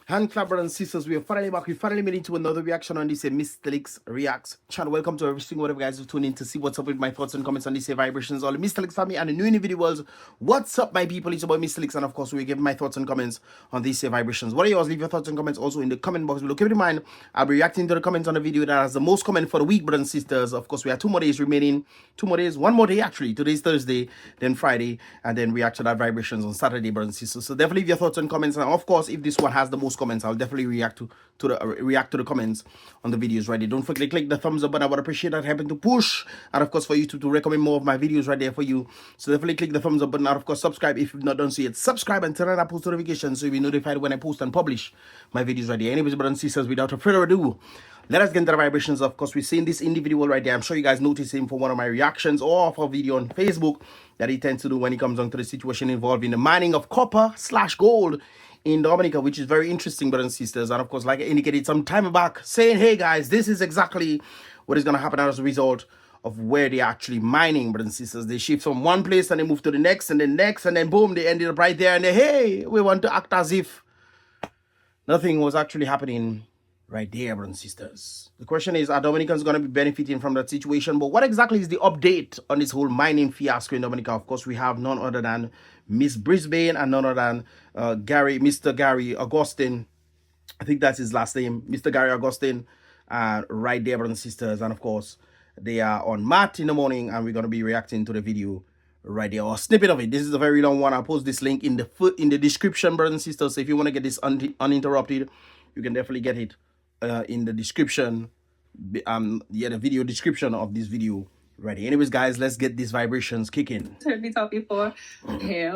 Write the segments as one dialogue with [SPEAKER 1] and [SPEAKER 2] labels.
[SPEAKER 1] Hand clap, brothers and sisters, we are finally back. We finally made it to another reaction on this Mystelics Reacts channel. Welcome to every single one of you guys who tune in to see what's up with my thoughts and comments on this vibrations. All the Mystelics family and the new individuals. What's up, my people? It's about Mystelics, and of course, we give my thoughts and comments on these vibrations. What are yours? Leave your thoughts and comments also in the comment box below. Keep in mind, I'll be reacting to the comments on the video that has the most comment for the week, brothers and sisters. Of course, we have 2 more days remaining. 2 more days, 1 more day actually. Today's Thursday, then Friday, and then react to that vibrations on Saturday, brothers and sisters. So definitely leave your thoughts and comments. And of course, if this one has the most comments, I'll definitely react to the comments on the videos right there. Don't forget to click the thumbs up button. I would appreciate that helping to push, and of course for YouTube to recommend more of my videos right there for you. So definitely click the thumbs up button, and of course subscribe if you've not done so yet. Subscribe and turn on that post notifications so you'll be notified when I post and publish my videos right there. Anyways, brothers and sisters, without further ado, let us get into the vibrations. Of course, we're seeing this individual right there. I'm sure you guys noticed him for one of my reactions or for a video on Facebook that he tends to do when he comes on to the situation involving the mining of copper/gold in Dominica, which is very interesting, brothers and sisters. And of course, like I indicated some time back, saying, hey guys, this is exactly what is going to happen as a result of where they're actually mining, brothers and sisters. They shift from one place and they move to the next and then next, and then boom, they ended up right there, and they, hey, we want to act as if nothing was actually happening right there, brothers and sisters. The question is, are Dominicans going to be benefiting from that situation? But what exactly is the update on this whole mining fiasco in Dominica? Of course, we have none other than Miss Brisbane and none other than Mr. Gary Augustine. I think that's his last name, Mr. Gary Augustine, right there, brothers and sisters. And of course, they are on Matt in the morning, and we're going to be reacting to the video right there, or a snippet of it. This is a very long one. I'll post this link in the description, brothers and sisters. So if you want to get this uninterrupted, you can definitely get it in the description, the video description of this video ready. Anyways, guys, let's get these vibrations kicking.
[SPEAKER 2] Heard me talk before. Hey,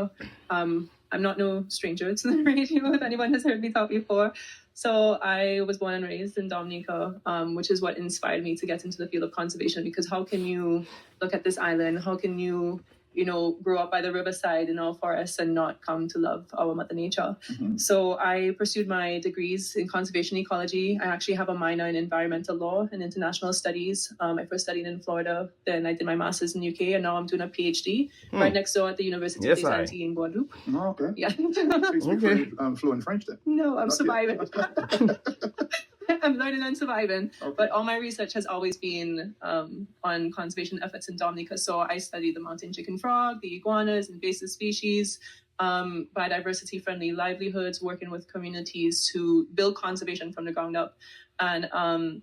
[SPEAKER 2] I'm not no stranger to the radio, if anyone has heard me talk before. So I was born and raised in Dominica, which is what inspired me to get into the field of conservation, because how can you look at this island, how can you grow up by the riverside in our forests and not come to love our mother nature? So I pursued my degrees in conservation ecology. I actually have a minor in environmental law and international studies. I first studied in Florida, then I did my master's in UK, and now I'm doing a PhD right next door at the University of Des Antilles in Guadeloupe.
[SPEAKER 3] Oh, okay.
[SPEAKER 2] Yeah.
[SPEAKER 3] Okay. Fluent French then?
[SPEAKER 2] No, I'm surviving. I'm learning and surviving, okay. But all my research has always been on conservation efforts in Dominica. So I studied the mountain chicken frog, the iguanas, invasive species, biodiversity-friendly livelihoods, working with communities to build conservation from the ground up. And I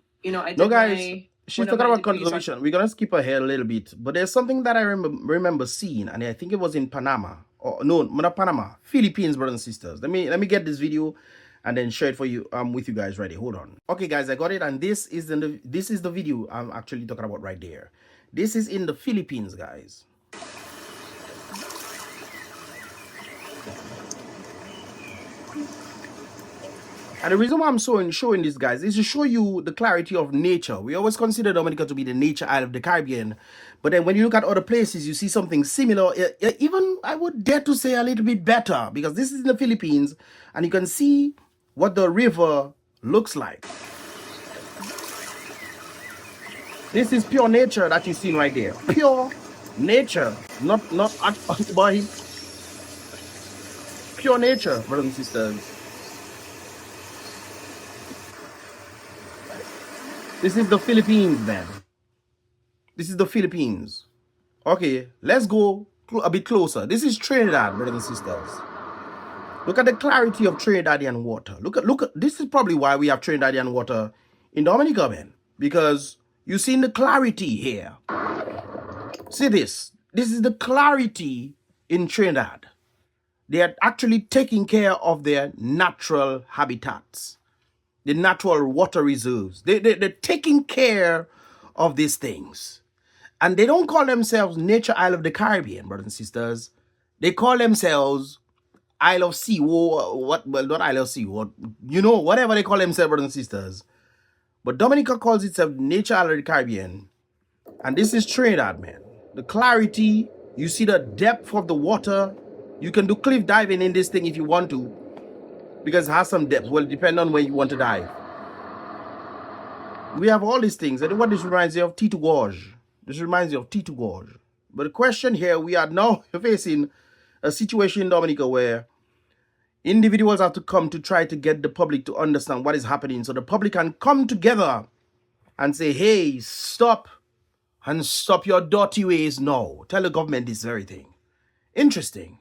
[SPEAKER 2] did
[SPEAKER 1] guys, she's talking about conservation. We're gonna skip ahead a little bit, but there's something that I remember seeing, and I think it was in Panama, or no, not Panama, Philippines, brothers and sisters. Let me get this video and then share it for you with you guys ready. Hold on. Okay guys, I got it, and this is the video I'm actually talking about right there. This is in the Philippines, guys. And the reason why I'm showing this, guys, is to show you the clarity of nature. We always consider Dominica to be the nature isle of the Caribbean, but then when you look at other places, you see something similar, even I would dare to say a little bit better, because this is in the Philippines, and you can see what the river looks like. This is pure nature that you're seeing right there. Pure nature, not by pure nature, brothers and sisters. This is the Philippines, then. This is the Philippines. Okay, let's go a bit closer. This is Trinidad, brothers and sisters. Look at the clarity of Trinidadian water. Look at this is probably why we have Trinidadian water in Dominica, man. Because you see the clarity here. See this. This is the clarity in Trinidad. They are actually taking care of their natural habitats, the natural water reserves. They're taking care of these things. And they don't call themselves Nature Isle of the Caribbean, brothers and sisters. They call themselves Isle of Sea, well, not Isle of Sea, whatever they call themselves, brothers and sisters. But Dominica calls itself Nature Isle of the Caribbean. And this is Trinidad, man. The clarity, you see the depth of the water. You can do cliff diving in this thing if you want to, because it has some depth. Well, depend on where you want to dive. We have all these things. And what this reminds me of, Tito Gorge. This reminds me of Tito Gorge. But the question here, we are now facing a situation in Dominica where Individuals have to come to try to get the public to understand what is happening so the public can come together and say, hey, stop and stop your dirty ways now. Tell the government this very thing. Interesting.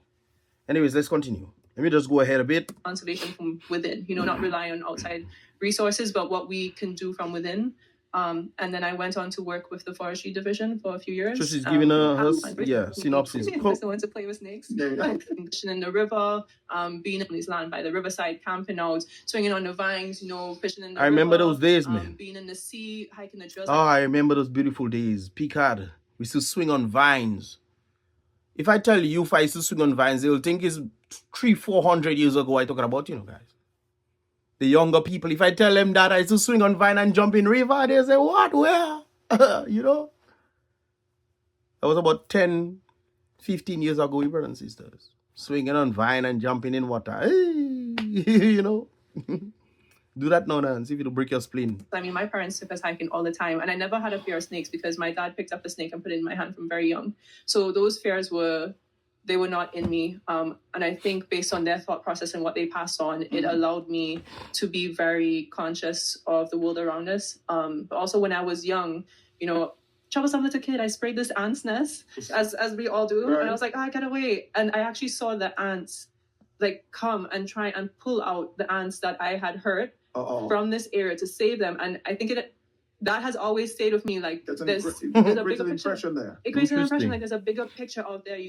[SPEAKER 1] Anyways, let's continue. Let me just go ahead a bit.
[SPEAKER 2] Conservation from within, not rely on outside resources, but what we can do from within. And then I went on to work with the forestry division for a few years.
[SPEAKER 1] So she's giving her synopsis.
[SPEAKER 2] I just want to play with snakes. Fishing in the river, being on this land by the riverside, camping out, swinging on the vines, fishing in the river.
[SPEAKER 1] I remember those days, man.
[SPEAKER 2] Being in the sea, hiking the trails.
[SPEAKER 1] Oh, I remember those beautiful days. Picard. We used to swing on vines. If I tell you if I used to swing on vines, they'll think it's 300-400 years ago I talking about, guys. The younger people, if I tell them that I used to swing on vine and jump in river, they say, what, where? That was about 10, 15 years ago, brothers and sisters. Swinging on vine and jumping in water. Hey, Do that now and see if it'll break your spleen.
[SPEAKER 2] I mean, my parents took us hiking all the time, and I never had a fear of snakes because my dad picked up a snake and put it in my hand from very young. So those fears were not in me. And I think based on their thought process and what they passed on, it allowed me to be very conscious of the world around us. But also when I was young, troublesome little kid, I sprayed this ant's nest, as we all do. Right. And I was like, I get away. And I actually saw the ants come and try and pull out the ants that I had hurt from this area to save them. And I think that has always stayed with me.
[SPEAKER 3] There's a
[SPEAKER 2] bigger
[SPEAKER 3] impression there.
[SPEAKER 2] It creates an impression there's a bigger picture out there,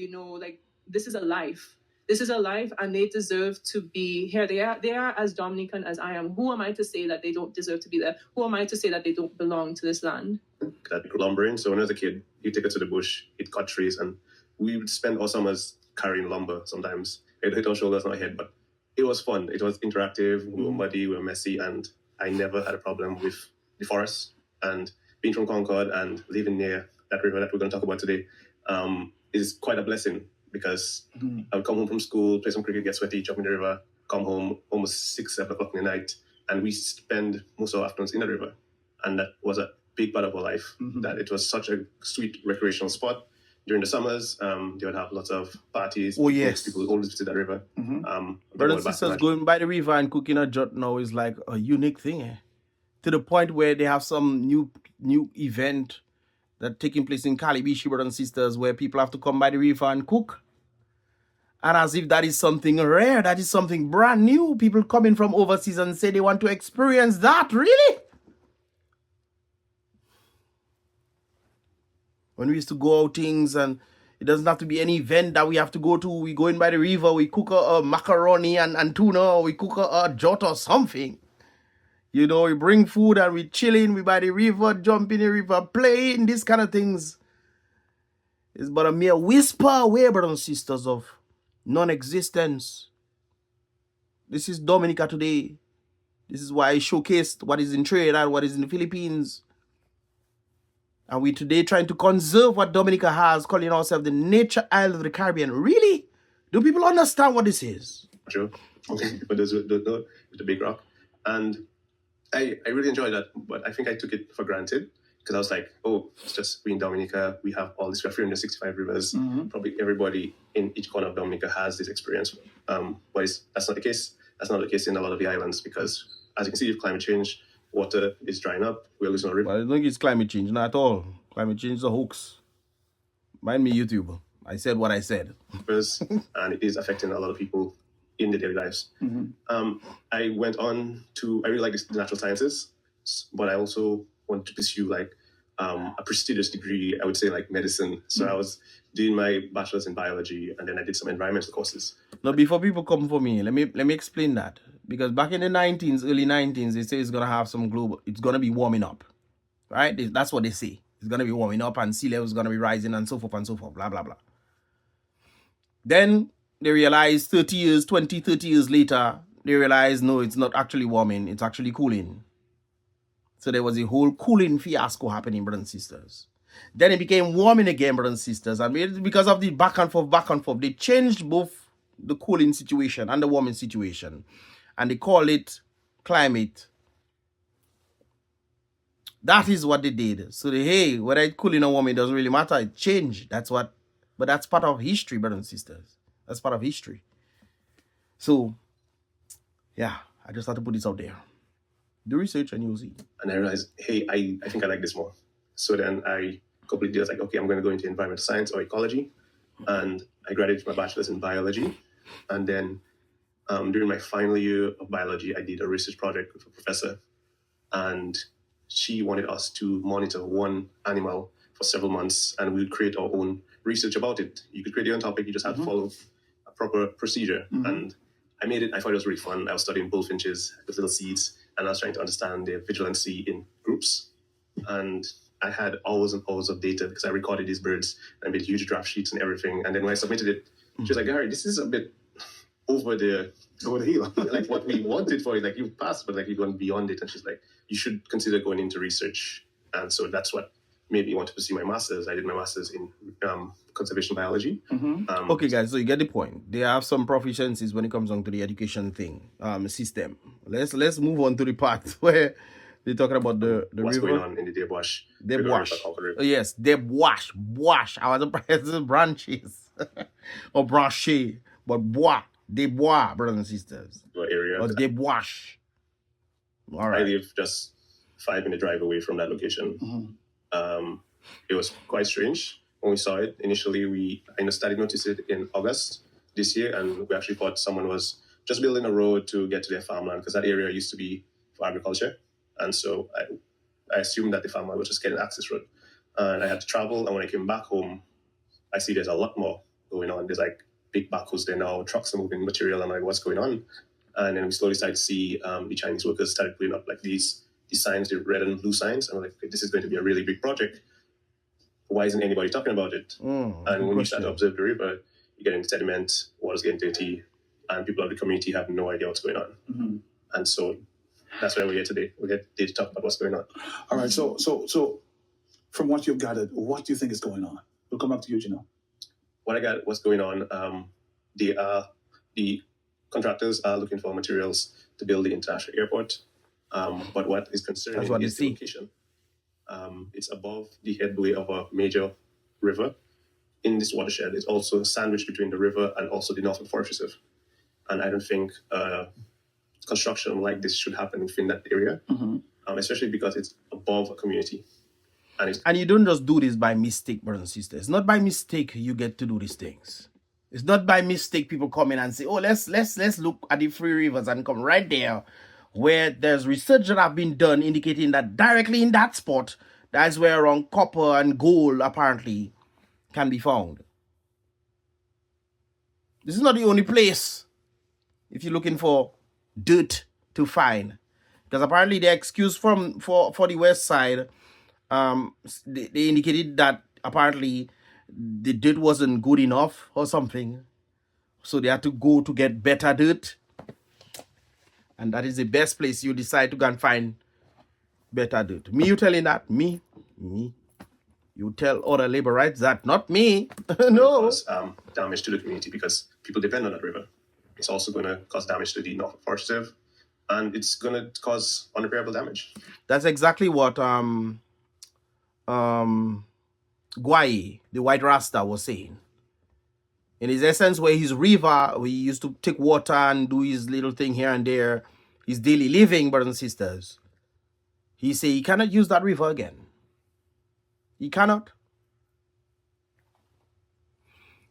[SPEAKER 2] this is a life. This is a life, and they deserve to be here. They are as Dominican as I am. Who am I to say that they don't deserve to be there? Who am I to say that they don't belong to this land?
[SPEAKER 4] That lumbering. So when I was a kid, you take it to the bush, you'd cut trees, and we would spend our summers carrying lumber sometimes. It hit our shoulders, not our head, but it was fun. It was interactive. We were muddy, we were messy, and I never had a problem with the forest. And being from Concord and living near that river that we're going to talk about today is quite a blessing. Because I would come home from school, play some cricket, get sweaty, jump in the river, come home almost 6, 7 o'clock in the night, and we spend most of our afternoons in the river. And that was a big part of our life, that it was such a sweet recreational spot. During the summers, they would have lots of parties.
[SPEAKER 1] Oh, yes.
[SPEAKER 4] People would always visit that river.
[SPEAKER 1] Brothers and sisters, going by the river and cooking a jut now is like a unique thing. To the point where they have some new event that taking place in Calibishi, brothers and sisters, where people have to come by the river and cook. And as if that is something rare, that is something brand new. People coming from overseas and say they want to experience that. Really? When we used to go outings and it doesn't have to be any event that we have to go to. We go in by the river, we cook a macaroni and tuna, or we cook a jot or something. We bring food and we chilling, we by the river, jump in the river, playing, these kind of things. It's but a mere whisper away, brothers and sisters, of non-existence. This is Dominica today. This is why I showcased what is in Trinidad, what is in the Philippines. And we today trying to conserve what Dominica has, calling ourselves the Nature Isle of the Caribbean. Really? Do people understand what this is?
[SPEAKER 4] Sure. For those who don't know, the Big Rock. And I really enjoyed that, but I think I took it for granted because I was like, it's just we in Dominica, we have all this, we have 365 rivers. Probably everybody in each corner of Dominica has this experience. But that's not the case. That's not the case in a lot of the islands because, as you can see, with climate change, water is drying up. We're losing our river.
[SPEAKER 1] Well, I don't think it's climate change, not at all. Climate change is a hoax. Mind me, YouTube. I said what I said.
[SPEAKER 4] And it is affecting a lot of people in their daily lives. I went on to, I really like the natural sciences, but I also wanted to pursue a prestigious degree, I would say medicine. So I was doing my bachelor's in biology and then I did some environmental courses.
[SPEAKER 1] Now, before people come for me, let me explain that. Because back in the early 19s, they say it's going to have some it's going to be warming up. Right? That's what they say. It's going to be warming up and sea level is going to be rising and so forth, blah, blah, blah. Then they realize 30 years later, they realize, no, it's not actually warming, it's actually cooling. So there was a whole cooling fiasco happening, brothers and sisters. Then it became warming again, brothers and sisters. And because of the back and forth, they changed both the cooling situation and the warming situation. And they call it climate. That is what they did. So whether it's cooling or warming, it doesn't really matter. It changed. But that's part of history, brothers and sisters. That's part of history. So Yeah, I just had to put this out there. Do research and you'll see.
[SPEAKER 4] And I realized, hey, I think I like this more. So then I completely was like, okay, I'm going to go into environmental science or ecology. And I graduated my bachelor's in biology. And then during my final year of biology, I did a research project with a professor. And she wanted us to monitor one animal for several months, and we would create our own research about it. You could create your own topic, you just had to follow a proper procedure. And I made it, I thought it was really fun. I was studying bullfinches with little seeds, and I was trying to understand their vigilancy in groups. And I had hours and hours of data because I recorded these birds and I made huge draft sheets and everything. And then when I submitted it, she was like, Gary, this is a bit over the hill. Like what we wanted for it. Like you passed, but like you've gone beyond it. And she's like, you should consider going into research. And so that's what made me want to pursue my master's. I did my master's in conservation biology.
[SPEAKER 1] Okay, guys, so you get the point. They have some proficiencies when it comes on to the education thing, system. Let's move on to the part where they're talking about the
[SPEAKER 4] what's
[SPEAKER 1] river.
[SPEAKER 4] going on in the Debwash.
[SPEAKER 1] Oh, yes, Debwash. Wash. I was surprised the branches. Or branche. But bois. Debois, brothers and sisters.
[SPEAKER 4] Area.
[SPEAKER 1] Or Debwash. All right.
[SPEAKER 4] I live just 5-minute drive away from that location. It was quite strange when we saw it. Initially, I started to notice it in August this year, and we actually thought someone was just building a road to get to their farmland because that area used to be for agriculture. And so I assumed that the farmland was just getting an access road. And I had to travel, and when I came back home, I see there's a lot more going on. There's like big backhoes there now, trucks are moving material, and like what's going on. And then we slowly started to see the Chinese workers started putting up like these signs, the red and blue signs. And we're like, okay, this is going to be a really big project. Why isn't anybody talking about it? And when you start to observe the river, you're getting sediment, water's getting dirty, and people of the community have no idea what's going on. And so that's why we're here today. We're here today to talk about what's going on.
[SPEAKER 3] All right. So from what you've gathered, what do you think is going on? We'll come back to you, Gino.
[SPEAKER 4] What I got, what's going on, the contractors are looking for materials to build the international airport. But what is concerning is the location. It's above the headway of a major river. In this watershed, it's also sandwiched between the river and also the Northern Forest Reserve. And I don't think construction like this should happen within that area, especially because it's above a community.
[SPEAKER 1] And you don't just do this by mistake, brothers and sisters. It's not by mistake you get to do these things. It's not by mistake people come in and say, oh, let's look at the free rivers and come right there where there's research that have been done indicating that directly in that spot, that's where around copper and gold apparently can be found. This is not the only place if you're looking for dirt to find. Because apparently the excuse for the west side, they indicated that apparently the dirt wasn't good enough or something. So they had to go to get better dirt. And that is the best place you decide to go and find better dirt. Me, you telling that? Me. You tell other labor rights that, not me. No.
[SPEAKER 4] Cause damage to the community because people depend on that river. It's also going to cause damage to the Northern Forest Reserve. And it's going to cause unrepairable damage.
[SPEAKER 1] That's exactly what Guai, the White Rasta, was saying. In his essence, where his river, we used to take water and do his little thing here and there, his daily living, brothers and sisters. He say he cannot use that river again. He cannot.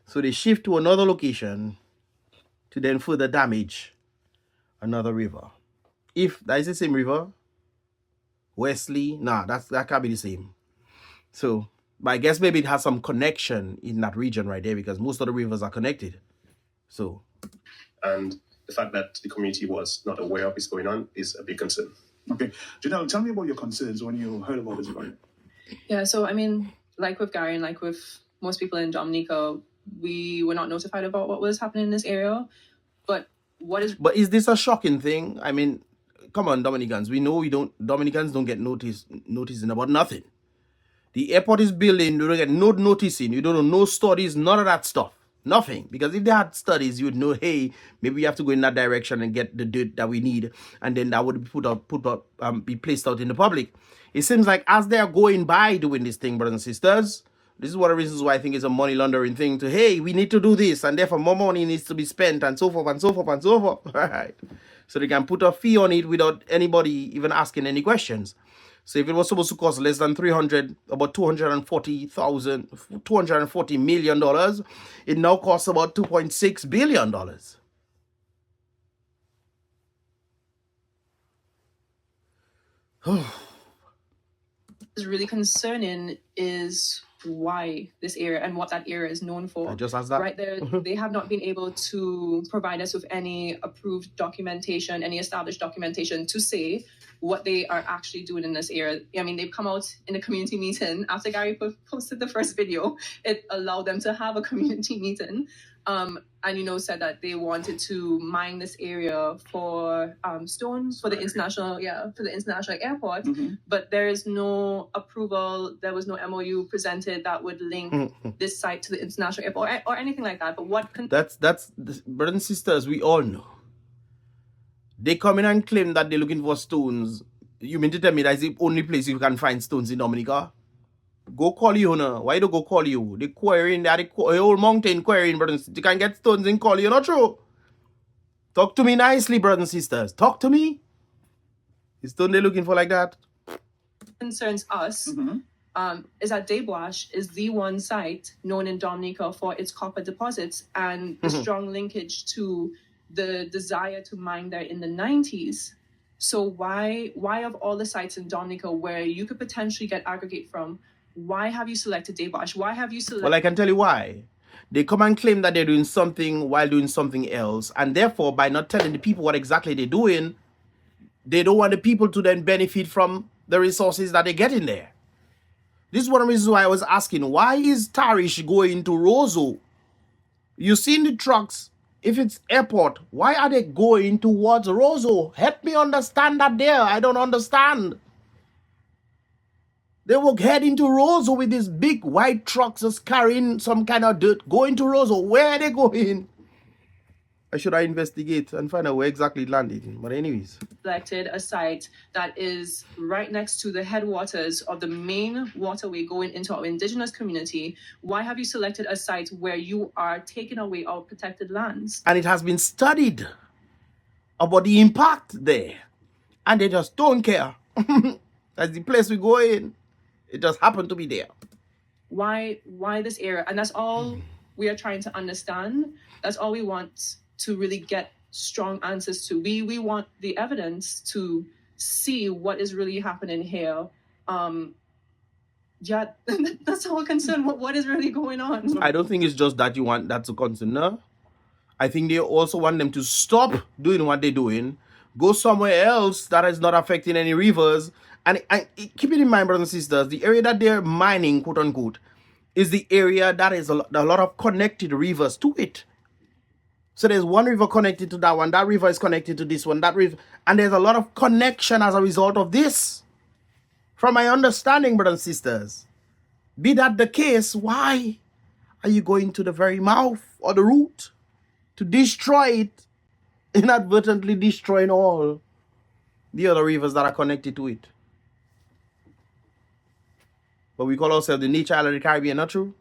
[SPEAKER 1] So they shift to another location to then further damage another river. If that is the same river, Wesley, nah, that can't be the same. So, but I guess maybe it has some connection in that region right there because most of the rivers are connected. So,
[SPEAKER 4] and the fact that the community was not aware of what's going on is a big concern.
[SPEAKER 3] Okay, Janelle, tell me about your concerns when you heard about this project.
[SPEAKER 2] Yeah, so I mean, like with Gary and like with most people in Dominica, we were not notified about what was happening in this area. But
[SPEAKER 1] is this a shocking thing? I mean, come on, Dominicans. We know Dominicans don't get noticing about nothing. The airport is building, you don't get no noticing, you don't know no studies, none of that stuff. Nothing. Because if they had studies, you would know, hey, maybe we have to go in that direction and get the dirt that we need, and then that would be placed out in the public. It seems like as they are going by doing this thing, brothers and sisters, this is one of the reasons why I think it's a money laundering thing to, hey, we need to do this, and therefore more money needs to be spent, and so forth, and so forth, and so forth. All right. So they can put a fee on it without anybody even asking any questions. So if it was supposed to cost less than about $240 million, it now costs about $2.6 billion.
[SPEAKER 2] Is really concerning is why this area and what that area is known for.
[SPEAKER 1] I just asked that.
[SPEAKER 2] Right there, they have not been able to provide us with any approved documentation, any established documentation to say what they are actually doing in this area. I mean, they've come out in a community meeting after Gary posted the first video. It allowed them to have a community meeting, and said that they wanted to mine this area for stones for the international airport. But there is no approval. There was no MOU presented that would link this site to the international airport or anything like that. But
[SPEAKER 1] that's brothers and sisters, we all know. They come in and claim that they're looking for stones. You mean to tell me that's the only place you can find stones in Dominica? Go call you now. Why don't go call you? They quarrying, they whole mountain quarrying, brothers. You can get stones in call you, not true? Talk to me nicely, brothers and sisters. Talk to me. Is stone they looking for like that?
[SPEAKER 2] Concerns us is that Deboash is the one site known in Dominica for its copper deposits and the strong linkage to the desire to mine there in the 90s. So why of all the sites in Dominica where you could potentially get aggregate from, why have you selected Deboash? Why have you selected...
[SPEAKER 1] Well, I can tell you why. They come and claim that they're doing something while doing something else. And therefore, by not telling the people what exactly they're doing, they don't want the people to then benefit from the resources that they get in there. This is one of the reasons why I was asking, why is Tarish going to Roseau? You seen the trucks. If it's airport, why are they going towards Roseau? Help me understand that there. I don't understand. They were heading to Roseau with these big white trucks just carrying some kind of dirt. Going to Roseau. Where are they going? I should investigate and find out where exactly it landed. But anyways.
[SPEAKER 2] Selected a site that is right next to the headwaters of the main waterway going into our indigenous community. Why have you selected a site where you are taking away our protected lands?
[SPEAKER 1] And it has been studied about the impact there. And they just don't care. That's the place we go in. It just happened to be there.
[SPEAKER 2] Why this area? And that's all we are trying to understand. That's all we want to really get strong answers to. We want the evidence to see what is really happening here. Yeah, that's our concern. What is really going on?
[SPEAKER 1] I don't think it's just that you want that to continue. I think they also want them to stop doing what they're doing, go somewhere else that is not affecting any rivers. And keep it in mind, brothers and sisters, the area that they're mining, quote unquote, is the area that is a lot of connected rivers to it. So there's one river connected to that one. That river is connected to this one. That river. And there's a lot of connection as a result of this. From my understanding, brothers and sisters. Be that the case, why are you going to the very mouth or the root to destroy it, inadvertently destroying all the other rivers that are connected to it? But we call ourselves the nature island of the Caribbean, not true?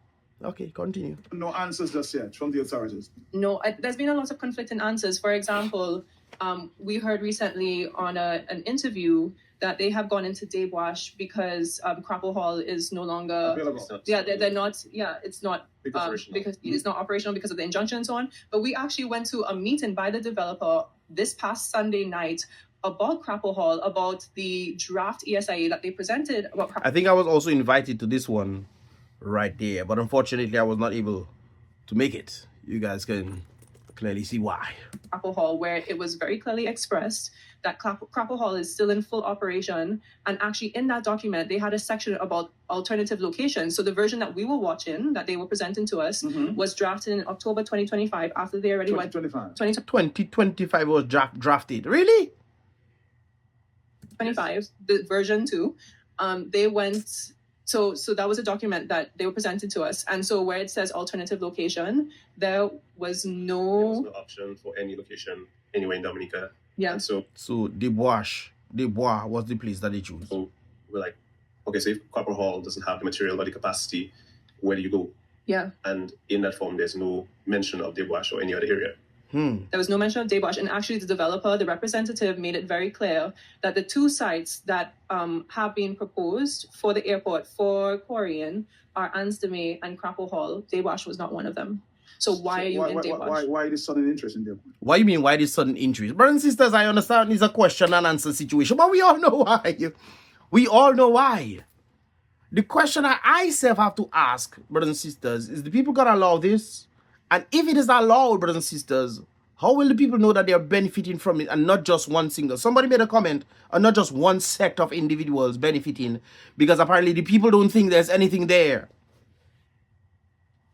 [SPEAKER 1] Okay, continue.
[SPEAKER 3] No answers just yet from the authorities.
[SPEAKER 2] No, there's been a lot of conflicting answers. For example, we heard recently on an interview that they have gone into Deboash because Crapple Hall is no longer
[SPEAKER 3] available.
[SPEAKER 2] They're not. Yeah, it's not because
[SPEAKER 3] Mm-hmm.
[SPEAKER 2] it's not operational because of the injunction and so on. But we actually went to a meeting by the developer this past Sunday night about Crapple Hall, about the draft ESIA that they presented about Crapple.
[SPEAKER 1] I think I was also invited to this one right there, but unfortunately I was not able to make it. You guys can clearly see why.
[SPEAKER 2] Crapple Hall, where it was very clearly expressed that Crapple Hall is still in full operation. And actually in that document, they had a section about alternative locations. So the version that we were watching, that they were presenting to us, was drafted in October 2025 after they already went...
[SPEAKER 1] 2025 was drafted. Really?
[SPEAKER 2] 25, the version 2. They went... So that was a document that they were presented to us. And so where it says alternative location, there was no
[SPEAKER 4] option for any location anywhere in Dominica.
[SPEAKER 2] Yeah.
[SPEAKER 4] And so
[SPEAKER 1] Debois was the place that they chose.
[SPEAKER 4] So we're like, okay, so if Copper Hall doesn't have the material or the capacity, where do you go?
[SPEAKER 2] Yeah.
[SPEAKER 4] And in that form, there's no mention of Debois or any other area.
[SPEAKER 2] There was no mention of Daywash, and actually the developer, the representative, made it very clear that the 2 sites that have been proposed for the airport for quarrying are Ansdeme and Crapo Hall. Daywash was not one of them. So why are you in Daywash?
[SPEAKER 3] Why this sudden interest in them?
[SPEAKER 1] Why you mean, why this sudden interest? Brothers and sisters, I understand it's a question and answer situation, but we all know why. We all know why. The question I self have to ask, brothers and sisters, is the people gonna allow this? And if it is allowed, brothers and sisters, how will the people know that they are benefiting from it and not just one single? Somebody made a comment, and not just one sect of individuals benefiting, because apparently the people don't think there's anything there.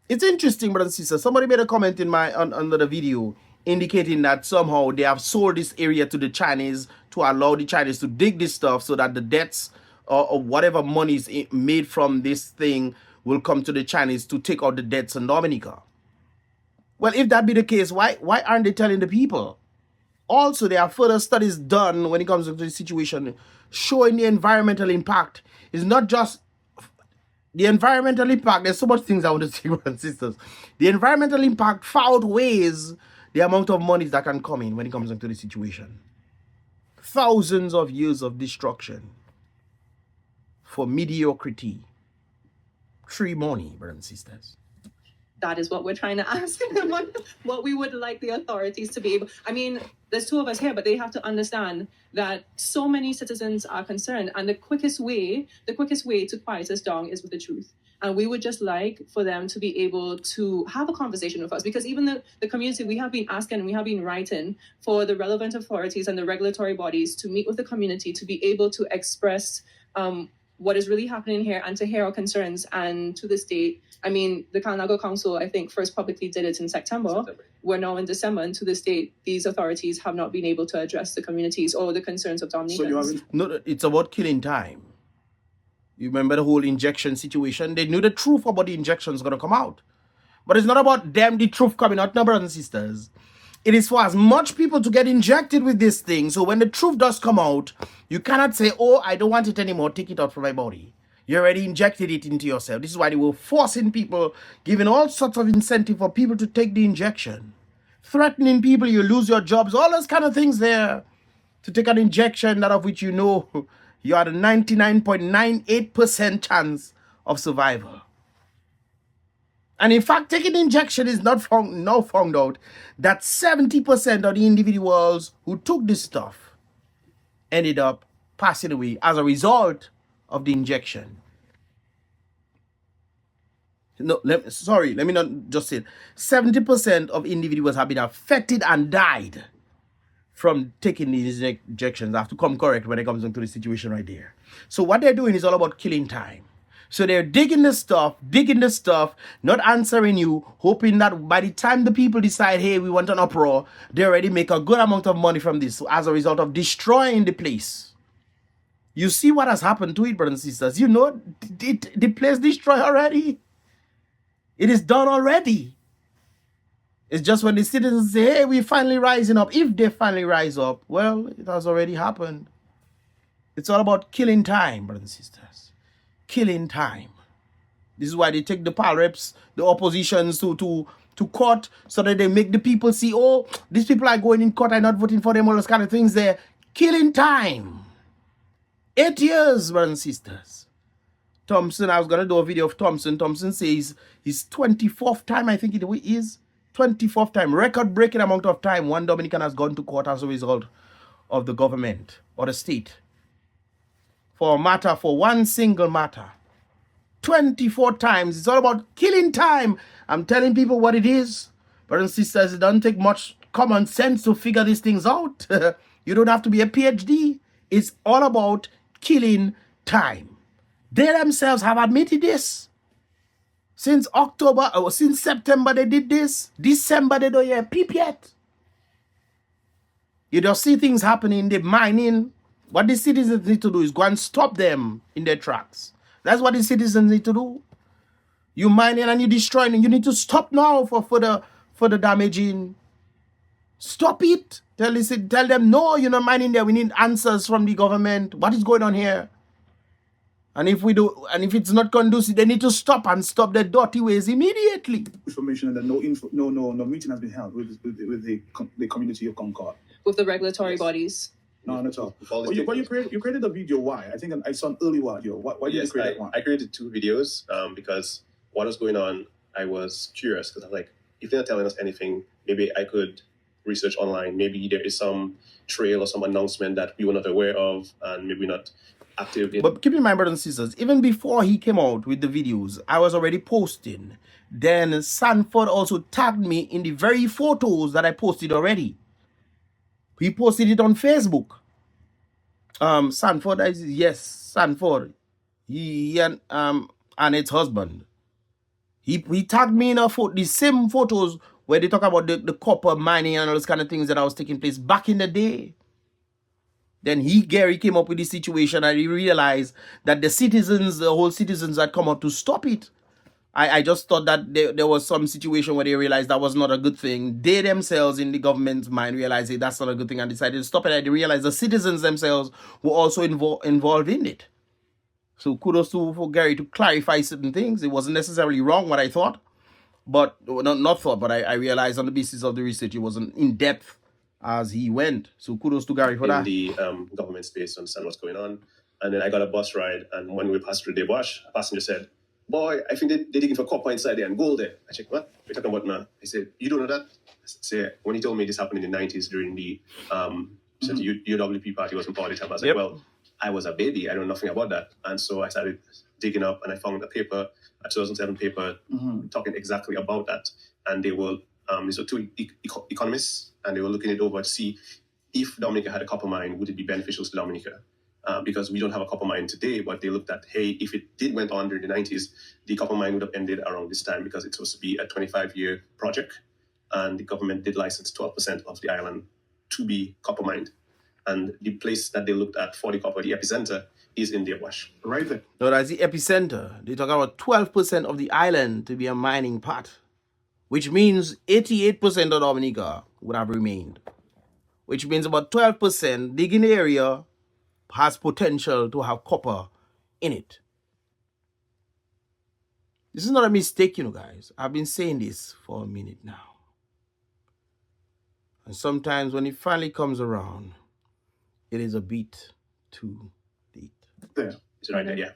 [SPEAKER 1] It's interesting, brothers and sisters. Somebody made a comment in under the video indicating that somehow they have sold this area to the Chinese to allow the Chinese to dig this stuff so that the debts or whatever money is made from this thing will come to the Chinese to take out the debts on Dominica. Well, if that be the case, why aren't they telling the people? Also, there are further studies done when it comes to the situation showing the environmental impact. It's not just the environmental impact. There's so much things I want to say, brothers and sisters. The environmental impact far outweighs the amount of money that can come in when it comes into the situation. Thousands of years of destruction for mediocrity. Free money, brothers and sisters.
[SPEAKER 2] That is what we're trying to ask. What we would like the authorities to be able. I mean, there's 2 of us here, but they have to understand that so many citizens are concerned, and the quickest way to quiet us down is with the truth. And we would just like for them to be able to have a conversation with us, because even the community, we have been asking and we have been writing for the relevant authorities and the regulatory bodies to meet with the community to be able to express what is really happening here and to hear our concerns. And to this date, I mean, the Kalnago Council, I think, first publicly did it in September. We're now in December, and to this date, these authorities have not been able to address the communities or the concerns of Dominicans.
[SPEAKER 1] No, it's about killing time. You remember the whole injection situation? They knew the truth about the injections going to come out. But it's not about them, the truth coming out, no, brothers and sisters. It is for as much people to get injected with this thing. So when the truth does come out, you cannot say, oh, I don't want it anymore. Take it out from my body. You already injected it into yourself. This is why they were forcing people, giving all sorts of incentive for people to take the injection. Threatening people, you lose your jobs, all those kind of things there. To take an injection, that of which you know you had a 99.98% chance of survival. And in fact, taking the injection is now found out that 70% of the individuals who took this stuff ended up passing away as a result of the injection. No, let me not just say it. 70% of individuals have been affected and died from taking these injections. I have to come correct when it comes into the situation right there. So what they're doing is all about killing time. So they're digging the stuff, not answering you, hoping that by the time the people decide, hey, we want an uproar, they already make a good amount of money from this as a result of destroying the place. You see what has happened to it, brothers and sisters. You know, the place destroyed already. It is done already. It's just when the citizens say, hey, we're finally rising up. If they finally rise up, well, it has already happened. It's all about killing time, brothers and sisters. Killing time. This is why they take the pal reps, the oppositions to court, so that they make the people see, oh, these people are going in court, I'm not voting for them, all those kind of things there. Killing time. 8 years, brothers and sisters. Thompson, I was going to do a video of Thompson. Thompson says his 24th time, I think it is. 24th time, record-breaking amount of time one Dominican has gone to court as a result of the government or the state. For one single matter. 24 times. It's all about killing time. I'm telling people what it is. Brothers and sisters, it doesn't take much common sense to figure these things out. You don't have to be a PhD. It's all about killing time. They themselves have admitted this. Since September they did this. December they don't hear peep yet. You just see things happening, they're mining. What the citizens need to do is go and stop them in their tracks. That's what the citizens need to do. You mining and you destroying. You need to stop now for the damaging. Stop it. Tell them, no, you're not mining there. We need answers from the government. What is going on here? And if we do, and if it's not conducive, they need to stop and stop the dirty ways immediately.
[SPEAKER 3] Information that no meeting has been held with the community of Concord.
[SPEAKER 2] With the regulatory
[SPEAKER 4] Yes.
[SPEAKER 2] bodies.
[SPEAKER 3] No, not at all.
[SPEAKER 4] With all the
[SPEAKER 3] Well, you
[SPEAKER 4] stakeholders.
[SPEAKER 3] created a video. Why? I think I saw an early video. Why did you
[SPEAKER 4] Yes,
[SPEAKER 3] create that one?
[SPEAKER 4] I created 2 videos because what was going on, I was curious because I was like, if they're not telling us anything, maybe I could research online. Maybe there is some trail or some announcement that we were not aware of and maybe not active in.
[SPEAKER 1] But keep in mind, brothers and sisters, even before he came out with the videos, I was already posting. Then Sanford also tagged me in the very photos that I posted already. He posted it on Facebook. Sanford, yes, Sanford. He and its husband. He tagged me in the same photos where they talk about the copper mining and all those kind of things that was taking place back in the day. Then Gary came up with this situation and he realized that the whole citizens had come out to stop it. I just thought that there was some situation where they realized that was not a good thing. They themselves in the government's mind realized that that's not a good thing and decided to stop it. And they realized the citizens themselves were also involved in it. So kudos for Gary to clarify certain things. It wasn't necessarily wrong what I thought, but not thought, but I realized on the basis of the research it wasn't in depth as he went. So kudos to Gary for that.
[SPEAKER 4] In the government space to understand what's going on. And then I got a bus ride, and when we passed through the bush, a passenger said, "Boy, I think they're digging for copper inside there and gold there." I checked, "What? We're talking about now?" He said, "You don't know that?" I said, when he told me this happened in the 90s during the UWP party was in power at the time, I was like, well, I was a baby. I know nothing about that. And so I started digging up, and I found a paper, a 2007 paper, talking exactly about that. And they were, these were 2 economists, and they were looking it over to see if Dominica had a copper mine, would it be beneficial to Dominica? Because we don't have a copper mine today, but they looked at, hey, if it did went on during the 90s, the copper mine would have ended around this time because it's supposed to be a 25-year project. And the government did license 12% of the island to be copper mined. And the place that they looked at for the copper, the epicenter, is in the Awash.
[SPEAKER 3] Right there.
[SPEAKER 1] No, that's the epicenter. They talk about 12% of the island to be a mining part, which means 88% of Dominica would have remained, which means about 12% digging area has potential to have copper in it. This is not a mistake, guys. I've been saying this for a minute now. And sometimes when it finally comes around, it is a bit too late.
[SPEAKER 3] There.
[SPEAKER 4] It's right there, yeah.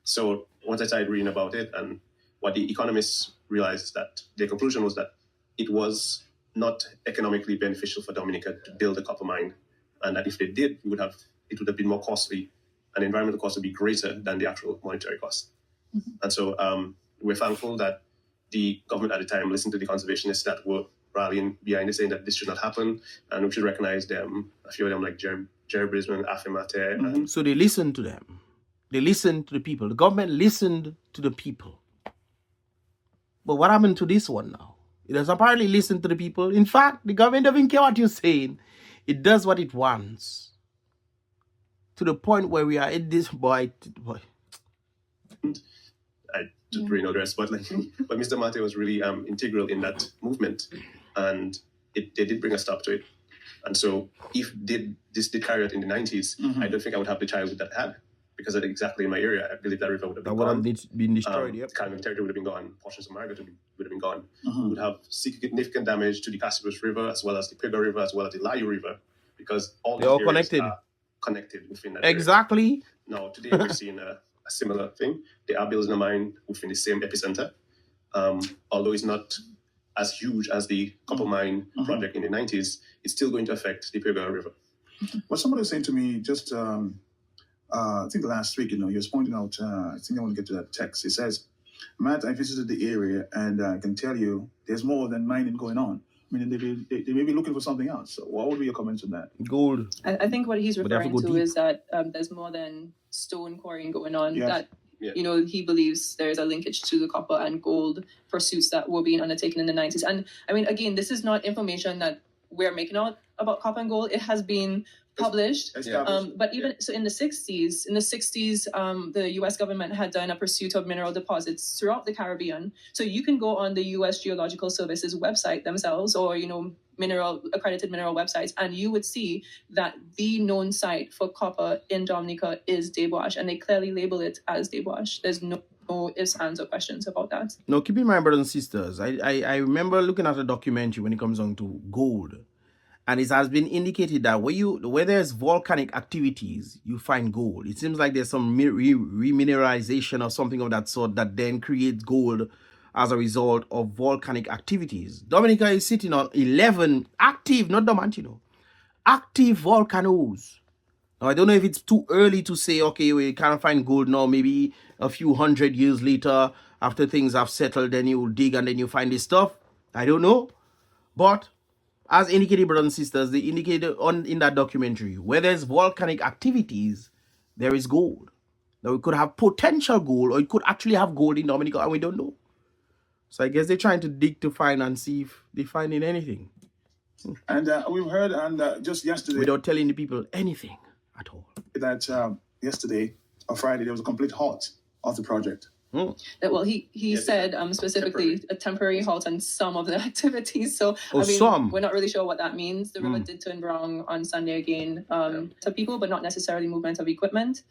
[SPEAKER 4] So once I started reading about it, and what the economists realized is that their conclusion was that it was not economically beneficial for Dominica to build a copper mine, and that if they did, it would have been more costly, and the environmental cost would be greater than the actual monetary cost. And so we're thankful that the government at the time listened to the conservationists that were rallying behind it, saying that this should not happen, and we should recognize them. A few of them, like Jerry Brisbane, Afimate.
[SPEAKER 1] So they listened to them. They listened to the people. The government listened to the people. But what happened to this one now? It has apparently listened to the people. In fact, the government doesn't care what you're saying. It does what it wants. To the point where we are at this boy.
[SPEAKER 4] I don't really know the rest, but but Mr. Mate was really integral in that movement, and they did bring a stop to it. And so, if this did carry out in the 90s, I don't think I would have the childhood that I had, because exactly in my area, I believe that river would have been gone.
[SPEAKER 1] Been destroyed.
[SPEAKER 4] The Caribbean territory would have been gone. Portions of Margaret would have been gone. Would have significant damage to the Cassibus River, as well as the Pega River, as well as the Layu River, because all these areas
[SPEAKER 1] connected.
[SPEAKER 4] Are connected within that
[SPEAKER 1] Exactly.
[SPEAKER 4] area. Now, today we're seeing a similar thing. They are building a mine within the same epicenter, although it's not as huge as the copper mine project in the 90s. It's still going to affect the Pega River.
[SPEAKER 3] What somebody was saying to me just, I think last week, he was pointing out, I think I want to get to that text. It says, "Matt, I visited the area and I can tell you there's more than mining going on. I mean, they may be looking for something else." So what would be your comments on that?
[SPEAKER 1] Gold.
[SPEAKER 2] I think what he's
[SPEAKER 1] But they have to
[SPEAKER 2] referring
[SPEAKER 1] go
[SPEAKER 2] to
[SPEAKER 1] deep.
[SPEAKER 2] is that there's more than stone quarrying going on.
[SPEAKER 3] Yes.
[SPEAKER 2] That
[SPEAKER 4] Yeah.
[SPEAKER 2] he believes there's a linkage to the copper and gold pursuits that were being undertaken in the 90s. And I mean, again, this is not information that we're making out about copper and gold. It has been published.
[SPEAKER 3] Established.
[SPEAKER 2] But even so, in the 60s, the U.S. government had done a pursuit of mineral deposits throughout the Caribbean. So you can go on the U.S. Geological Service's website themselves, or accredited mineral websites, and you would see that the known site for copper in Dominica is Desbois, and they clearly label it as Desbois. There's no ifs, ands, or questions about that.
[SPEAKER 1] No, keep in mind, brothers and sisters, I remember looking at a documentary when it comes on to gold. And it has been indicated that where there's volcanic activities, you find gold. It seems like there's some remineralization or something of that sort that then creates gold as a result of volcanic activities. Dominica is sitting on 11 active, not dormant, active volcanoes. Now, I don't know if it's too early to say, okay, we can't find gold now. Maybe a few hundred years later, after things have settled, then you dig and then you find this stuff. I don't know. But as indicated, brothers and sisters, they indicated in that documentary, where there's volcanic activities, there is gold. Now, we could have potential gold, or it could actually have gold in Dominica, and we don't know. So I guess they're trying to dig to find and see if they're finding anything.
[SPEAKER 3] And we've heard, and just yesterday,
[SPEAKER 1] without telling the people anything at all,
[SPEAKER 3] that yesterday or Friday, there was a complete halt of the project.
[SPEAKER 2] Well, he said specifically a temporary halt on some of the activities. So we're not really sure what that means. The river did turn brown on Sunday again to people, but not necessarily movement of equipment.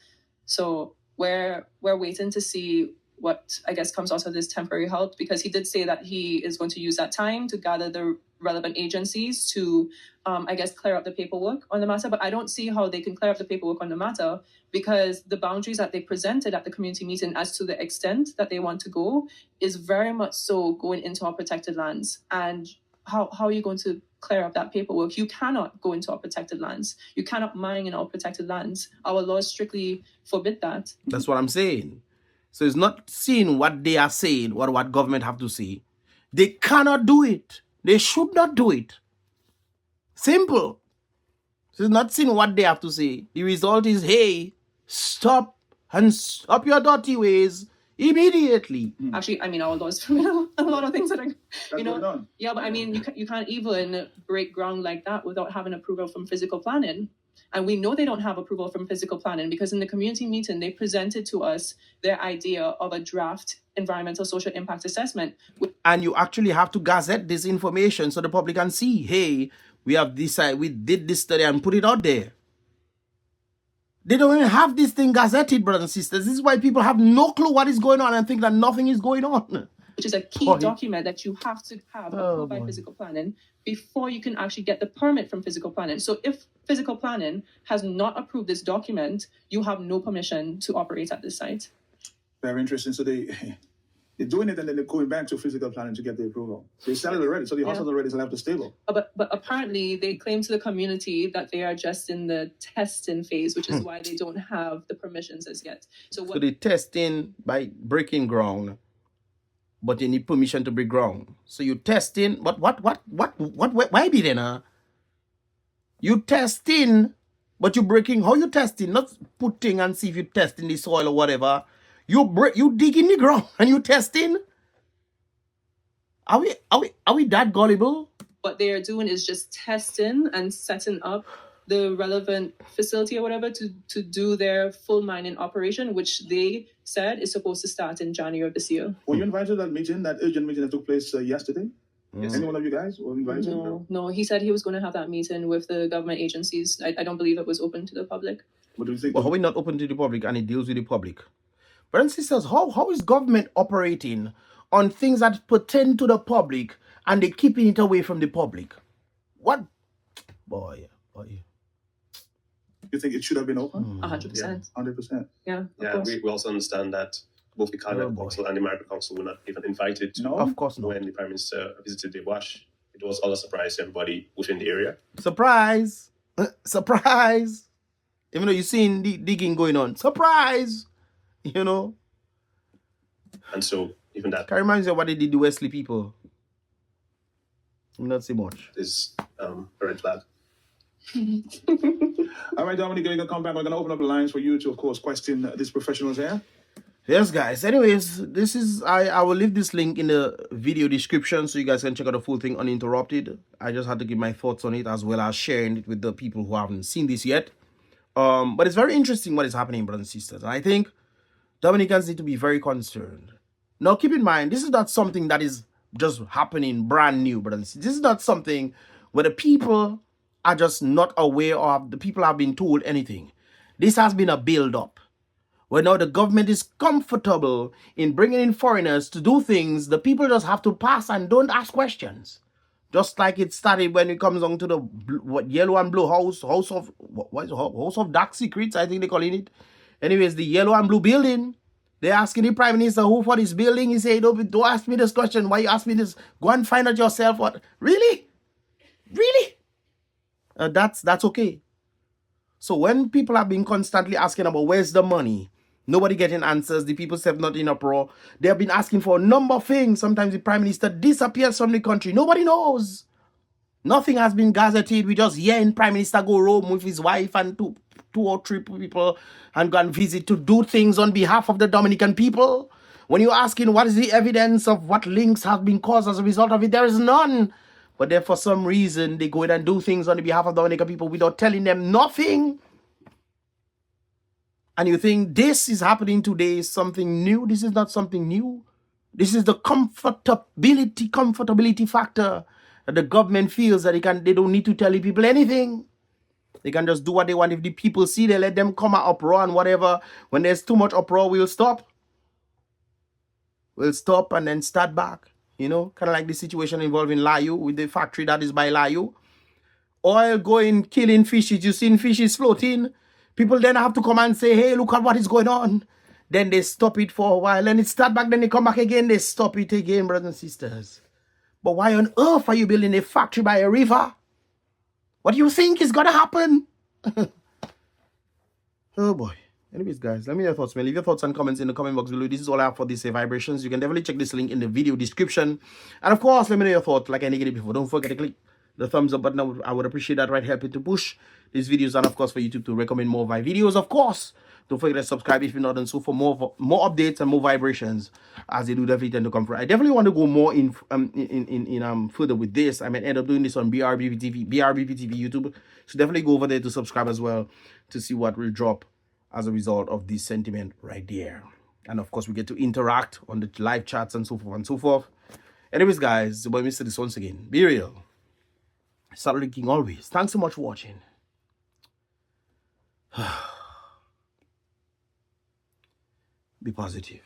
[SPEAKER 2] So we're waiting to see what I guess comes out of this temporary halt, because he did say that he is going to use that time to gather the relevant agencies to I guess clear up the paperwork on the matter. But I don't see how they can clear up the paperwork on the matter, because the boundaries that they presented at the community meeting as to the extent that they want to go is very much so going into our protected lands. And how are you going to clear up that paperwork? You cannot go into our protected lands. You cannot mine in our protected lands. Our laws strictly forbid that.
[SPEAKER 1] That's what I'm saying. So it's not seeing what they are saying, what government have to say. They cannot do it. They should not do it. Simple. So it's not seeing what they have to say. The result is, hey, stop your dirty ways immediately.
[SPEAKER 2] Actually, our laws forbid a lot of things that are, yeah, but you can't even break ground like that without having approval from physical planning. And we know they don't have approval from physical planning, because in the community meeting, they presented to us their idea of a draft environmental social impact assessment.
[SPEAKER 1] And you actually have to gazette this information so the public can see, hey, we did this study and put it out there. They don't even have this thing gazetted, brothers and sisters. This is why people have no clue what is going on and think that nothing is going on.
[SPEAKER 2] Which is a key document that you have to have approved by physical planning before you can actually get the permit from physical planning. So if physical planning has not approved this document, you have no permission to operate at this site.
[SPEAKER 3] Very interesting. So they're doing it and then they're going back to physical planning to get the approval. They started already, so the house is already left the stable.
[SPEAKER 2] But apparently they claim to the community that they are just in the testing phase, which is why they don't have the permissions as yet. So
[SPEAKER 1] they testing by breaking ground, but you need permission to break ground. So you testing, but why be then? You testing, but you breaking. How you testing? Not putting and see if you testing the soil or whatever. You dig in the ground and you testing. Are we that gullible?
[SPEAKER 2] What they are doing is just testing and setting up the relevant facility or whatever to do their full mining operation, which they said is supposed to start in January of this year.
[SPEAKER 3] Were you invited to that meeting, that urgent meeting that took place yesterday?
[SPEAKER 1] Yes.
[SPEAKER 3] Any one of you guys were invited?
[SPEAKER 2] No. He said he was going to have that meeting with the government agencies. I don't believe it was open to the public.
[SPEAKER 3] What do you think?
[SPEAKER 1] Well, how are we not open to the public and it deals with the public? Brothers and sisters, how is government operating on things that pertain to the public and they keeping it away from the public? What? Boy.
[SPEAKER 3] You think it should have been open?
[SPEAKER 2] 100%.
[SPEAKER 3] 100%.
[SPEAKER 2] Yeah.
[SPEAKER 4] We also understand that both the Caribbean Council and the Maritime Council were not even invited.
[SPEAKER 3] No,
[SPEAKER 1] of course not.
[SPEAKER 4] When the Prime Minister visited Desbois, it was all a surprise to everybody within the area.
[SPEAKER 1] Surprise! Surprise! Even though you're seeing the digging going on. Surprise! You know?
[SPEAKER 4] And so, even that...
[SPEAKER 1] Can reminds you of what they did to Wesley people. Not so much.
[SPEAKER 4] Is a red flag.
[SPEAKER 3] All right, Dominica, you're going to come back. We're going to open up the lines for you to, of course, question these professionals here.
[SPEAKER 1] Yes, guys. Anyways, this is I will leave this link in the video description so you guys can check out the full thing uninterrupted. I just had to give my thoughts on it as well as sharing it with the people who haven't seen this yet. But it's very interesting what is happening, brothers and sisters. And I think Dominicans need to be very concerned. Now, keep in mind, this is not something that is just happening brand new, brothers. This is not something where the people are just not aware of. The people have been told anything. This has been a build-up. Where now the government is comfortable in bringing in foreigners to do things, the people just have to pass and don't ask questions. Just like it started when it comes on to the yellow and blue house of dark secrets, I think they're calling it. Anyways, the yellow and blue building. They're asking the prime minister who for this building. He said, don't ask me this question. Why you ask me this? Go and find out yourself. What? Really? Really? That's okay. So when people have been constantly asking about where's the money, nobody getting answers, the people have not in uproar. They have been asking for a number of things. Sometimes the prime minister disappears from the country. Nobody knows. Nothing has been gazetted. We just hear in prime minister go roam with his wife and two or three people and go and visit to do things on behalf of the Dominican people. When you're asking what is the evidence of what links have been caused as a result of it, there is none. But then for some reason, they go in and do things on the behalf of the Dominican people without telling them nothing. And you think this is happening today is something new? This is not something new. This is the comfortability factor that the government feels that they don't need to tell the people anything. They can just do what they want. If the people see, they let them come out uproar and whatever. When there's too much uproar, we'll stop. We'll stop and then start back. You know, kind of like the situation involving Layu with the factory that is by Layu. Oil going, killing fishes. You seen fishes floating. People then have to come and say, hey, look at what is going on. Then they stop it for a while. And it start back, then they come back again. They stop it again, brothers and sisters. But why on earth are you building a factory by a river? What do you think is going to happen? Oh, boy. Anyways, guys, let me know your thoughts, man. Leave your thoughts and comments in the comment box below. This is all I have for these vibrations. You can definitely check this link in the video description. And, of course, let me know your thoughts like I indicated before. Don't forget to click the thumbs up button. I would appreciate that, right? Helping to push these videos and, of course, for YouTube to recommend more of my videos. Of course, don't forget to subscribe if you're not done so for more updates and more vibrations as they do definitely tend to come through. I definitely want to go more in further with this. I might end up doing this on BrBpTV YouTube. So definitely go over there to subscribe as well to see what will drop as a result of this sentiment right there. And of course, we get to interact on the live chats and so forth and so forth. Anyways, guys, the boy Mystelics once again. Be real. Start linking always. Thanks so much for watching. Be positive.